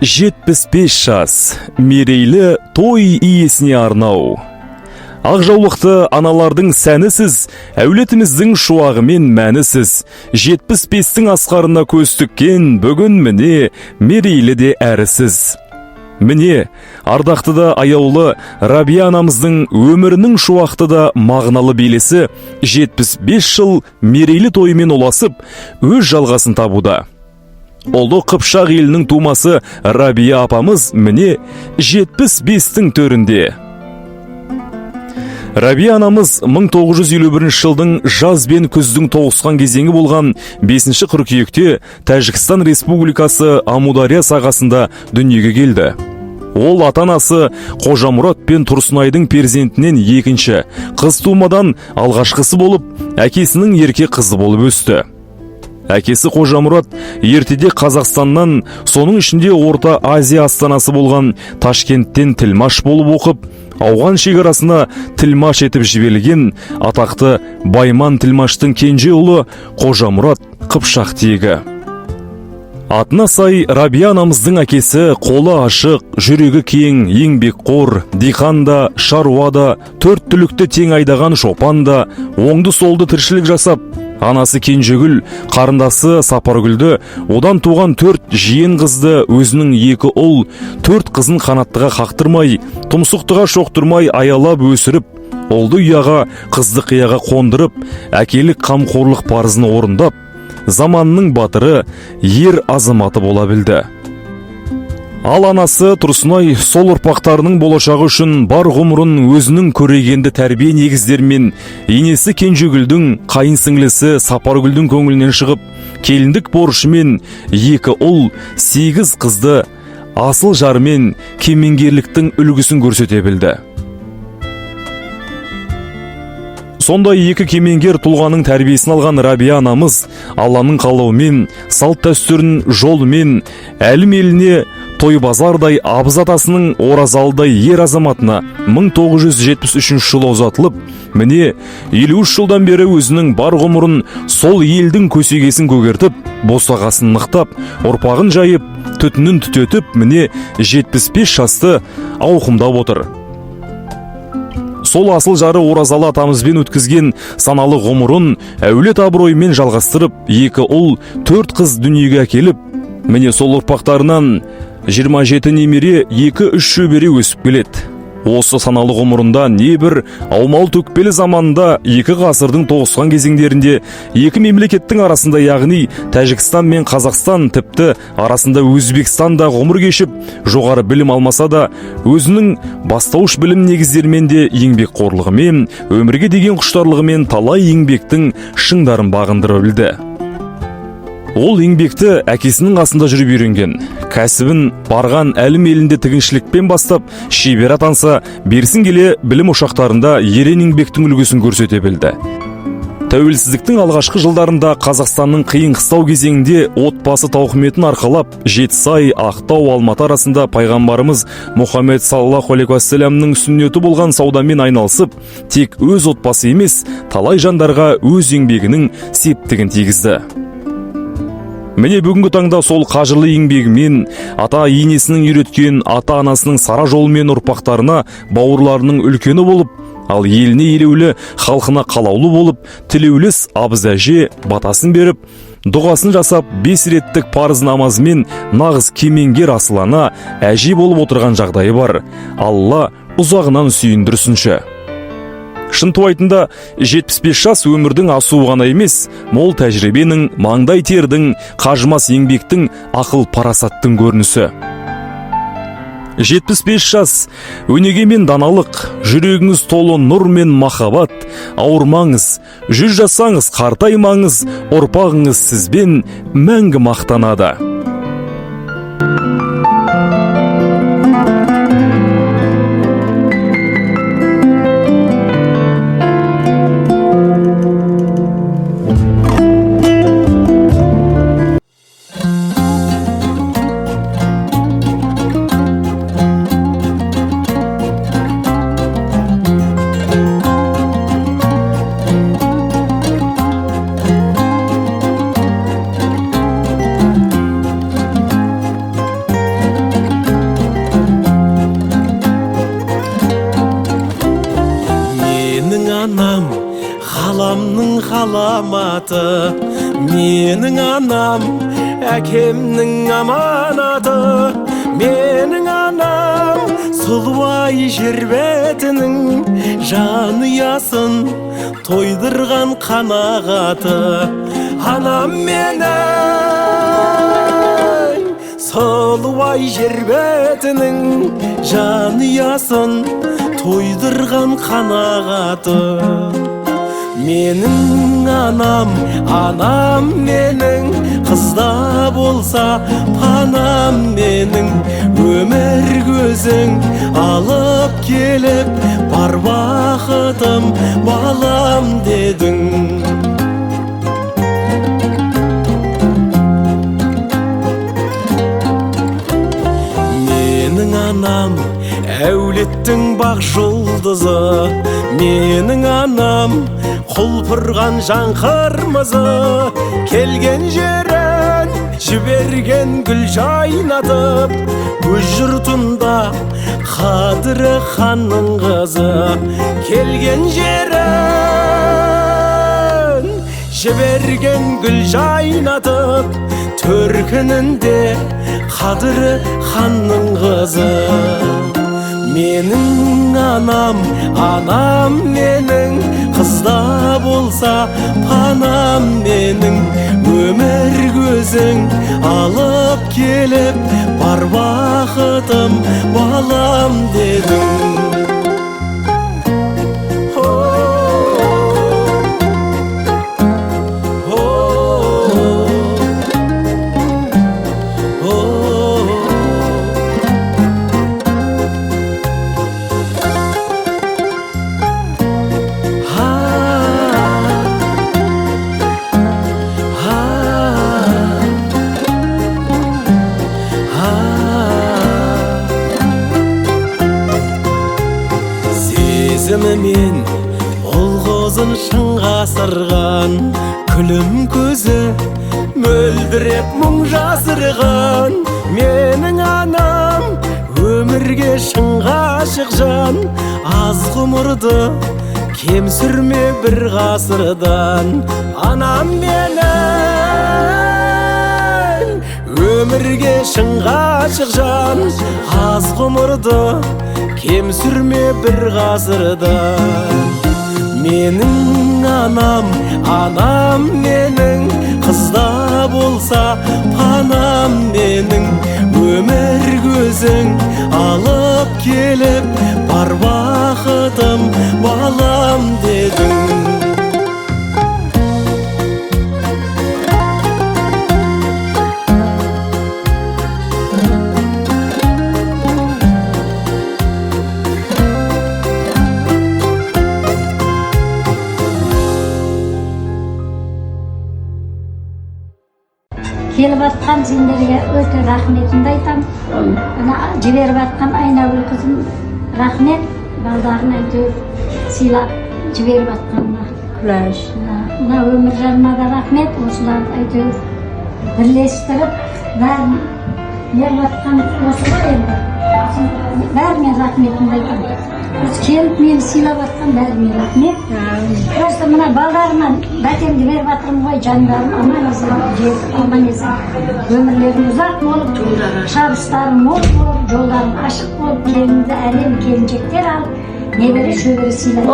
75 жас, мерейлі той иесіне арнау. Ақжаулықты аналардың сәнісіз, әулетіміздің шуағымен мәнісіз. 75-тің асқарына көз тіккен бүгін міне мерейлі де әрісіз. Міне, ардақты да аяулы Рабия анамыздың өмірінің шуақты да мағыналы белесі 75 жыл мерейлі тойымен оласып, өз жалғасын табуда. Ұлы Қыпшақ елінің тумасы Рабия апамыз міне 75-тің төрінде. Рабия анамыз 1951 жылдың жаз бен күздің тоғысқан кезеңі болған 5 қыркүйекте Тәжікстан Республикасы Амудария сағасында дүниеге келді. Ол ата-анасы Қожамұрат пен Тұрсынайдың перзентінен екінші, қыз тумадан алғашқысы болып, әкесінің ерке қызы болып өсті. Әкесі Қожамұрат ертеде Қазақстаннан, соның ішінде Орта Азия астанасы болған Ташкенттен тілмаш болып оқып, ауған шекарасына тілмаш етіп жіберілген атақты Байман тілмаштың кенже ұлы Қожамұрат Қыпшақ тегі. Атына сай Рабия анамыздың әкесі қолы ашық, жүрегі кең, еңбекқор, диқанда, шаруада, төрт түлікті тең айдаған шопан да, оңды-солды тіршілік жасап, анасы Кенжегүл, қарындасы Сапаргүлді, одан туған 4 жиен қызды, өзінің 2 ұл, 4 қызын қанаттыға қақтырмай, тұмсықтыға шоқтырмай аялап өсіріп, ұлды ұяға, қызды қияға қондырып, әкелік қамқорлық парызын орындап, заманның батыры, ер азаматы бола білді. Ал анасы Тұрсынай сол ұрпақтарының болашағы үшін бар ғұмырын өзінің көрегенді тәрбие негіздерімен, енесі Кенжегүлдің, қайын сіңлісі Сапаргүлдің көңілінен шығып, келіндік борышымен 2 ұл, 8 қызды асыл жармен кемеңгерліктің үлгісін көрсете білді. Сондай 2 кемеңгер тұлғаның тәрбиесін алған Рабия анамыз Алланың қалауымен, салт дәстүрін жолымен, әлім еліне тойбазардай абыз атасының оразалдай ер азаматына 1973 жылы ұзатылып, міне 53 жылдан бері өзінің бар ғұмырын сол елдің көсегесін көгертіп, босағасын нықтап, ұрпағын жайып, түтінін түтетіп, міне 75 жасты ауқымдап отыр. Сол асыл жары оразалы атамызбен өткізген саналы ғұмырын әулет абыроймен жалғастырып, 2 ұл, 4 қыз дүниеге әкеліп, міне сол ұрпақтарынан 27 немере, 2-3 шөбере өсіп келеді. Осы саналы ғұмырында небір аумал төкпелі заманда 2 ғасырдың тоғысқан кезеңдерінде 2 мемлекеттің арасында, яғни Тәжікстан мен Қазақстан, тіпті арасында Өзбекстанда ғұмыр кешіп, жоғары білім алмаса да, өзінің бастауыш білім негіздерімен де еңбекқорлығымен, өмірге деген құштарлығымен талай еңбектің шыңдарын бағындырып білді. Ол еңбекті әкесінің қасында жүріп үйренген. Кәсібін барған әлім елінде тігіншілікпен бастап, шебер атанса, берсін келе білім ошақтарында ерен еңбектің үлгісін көрсете білді. Тәуелсіздіктің алғашқы жылдарында Қазақстанның қиын қыстау кезеңінде отбасы тауқыметін арқалап, Жетісай, Ақтау, Алматы арасында пайғамбарымыз Мұхаммед саллаллаху алейхи уассаламның сүннеті болған саудамен айналысып, тек өз отбасы емес, талай жандарға өз еңбегінің септігін тигізді. Міне бүгінгі таңда сол қажырлы еңбегімен, ата-енесінің үйреткен, ата-анасының сара жолымен ұрпақтарына бауырларының үлкені болып, ал еліне елеулі, халқына қалаулы болып, тілеулес абыз әже батасын беріп, дұғасын жасап, 5 реттік парыз намазымен нағыз кемеңгер асылана әже болып отырған жағдайы бар. Алла ұзағынан сүйіндірсінші. Шынтуайтында 75 жас өмірдің асуы ғана емес, мол тәжірибенің, маңдай тердің, қажымас еңбектің, ақыл парасаттың көрінісі. 75 жас, өнеге мен даналық, жүрегіңіз толы нұр мен махаббат, ауырмаңыз, 100 жасаңыз, қартаймаңыз, ұрпағыңыз сізбен мәңгі мақтанады. қанағаты. Менің анам әкемнің аманаты. Менің анам сұлуай жер бетінің жанұясын тойдырған қанағаты. Анам менің сұлуай жер бетінің жанұясын тойдырған қанағаты. Менің анам менің қызда болса панам менің. Өмір көзің алып келіп бар бақытым балам дедің. Менің анам әулеттің бақ жұлдызы. Менің анам құлпырған жан қырмызы. Келген жерін жіберген гүл жайнатып, өз жұртында қадірі ханның қызы. Келген жерін жіберген гүл жайнатып, төркінінде қадірі ханның қызы. Менің анам менің қызда болса панам менің. Өмір көзің алып келіп бар бақытым балам дедің. Сезімімен ұл-қозын шыңға асырған, күлім көзі мөлдіреп мұң жасырған. Менің анам өмірге шын ғашық жан, аз ғұмырды кем сүрме бір ғасырдан. Анам менің өмірге шын ғашық жан, аз ғұмырды кем сүрме бір ғасырдан. Менің анам менің қызда болса панам менің. Өмір көзің алып келіп бар бақытым балам дедің. Келіп атқан сендерге өте рахметімді айтам. Жіберіп атқан Айнагүл қызым рахмет. Балдарын әйтеуір сыйлап жіберіп атқанына. Күләш. Мына Өміржанға да рахмет. Осыларды әйтеуір бірлестіріп бәрін беріп атқан осы ғой енді. Бәріне рахметімді айтам. Осы келіп мені сыйлап атқан бәріне рахмет. Просто мына балдарыма бәтемді беріп атырмын ғой, жандарым аман есен жетіп, аман есен өмірлерің ұзақ болып, шабыстарың мол болып, жолдарың ашық болып, келінді әлем келіншектер алып, небері шөбері сыйлап.